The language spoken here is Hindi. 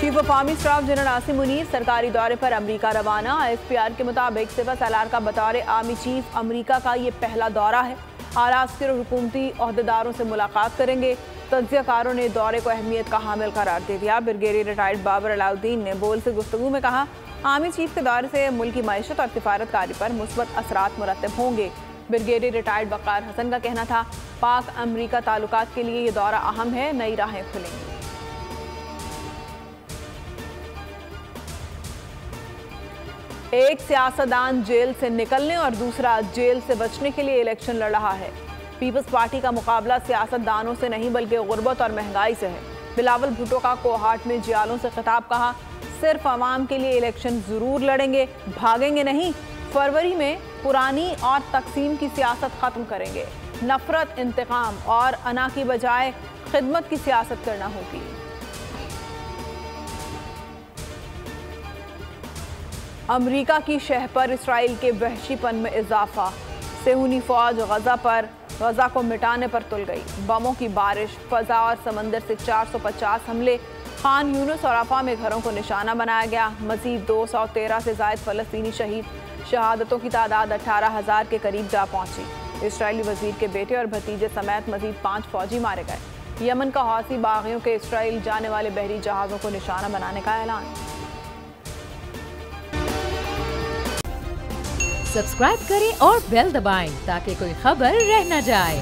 Chief of army staff general Asim Munir सरकारी दौरे पर अमेरिका रवाना। ISPR के मुताबिक सिवा सालार का बतौर आर्मी चीफ अमेरिका का ये पहला दौरा है। आला अस्कर और हुकूमती ओहदेदारों से मुलाकात करेंगे। तज्ज़ियाकारों ने दौरे को अहमियत का हामिल करार दे दिया। ब्रिगेडियर रिटायर्ड बाबर अलाउद्दीन ने बोल से गुफ्तगू में कहा, आर्मी चीफ के दौरे से मुल्क की मईशत और सिफारतकारी पर मुस्बत असरात मुरतब होंगे। ब्रिगेडियर रिटायर्ड वक़ार हसन का कहना था, पाक अमरीका ताल्लुकात के लिए ये दौरा अहम है, नई राहें खुलेंगी। एक सियासतदान जेल से निकलने और दूसरा जेल से बचने के लिए इलेक्शन लड़ रहा है। पीपल्स पार्टी का मुकाबला सियासतदानों से नहीं बल्कि गुर्बत और महंगाई से है। बिलावल भुट्टो का कोहाट में जियालों से खिताब, कहा, सिर्फ अवाम के लिए इलेक्शन जरूर लड़ेंगे, भागेंगे नहीं। फरवरी में पुरानी और तकसीम की सियासत खत्म करेंगे। नफरत, इंतकाम और अना की बजाय खिदमत की सियासत करना होगी। अमरीका की शह पर इसराइल के वहशीपन में इजाफा। सेहूनी फौज गजा को मिटाने पर तुल गई। बमों की बारिश, फजा और समंदर से 450 हमले। खान यूनुस और रफा में घरों को निशाना बनाया गया। मजीद 213 से ज़ायद फ़लस्तीनी शहीद। शहादतों की तादाद 18,000 के करीब जा पहुंची। इसराइली वजीर के बेटे और भतीजे समेत मजीद 5 फौजी मारे गए। यमन का हौसी बागियों के इसराइल जाने वाले बहरी जहाज़ों को निशाना बनाने का ऐलान। सब्सक्राइब करें और बेल दबाएं ताकि कोई खबर रह न जाए।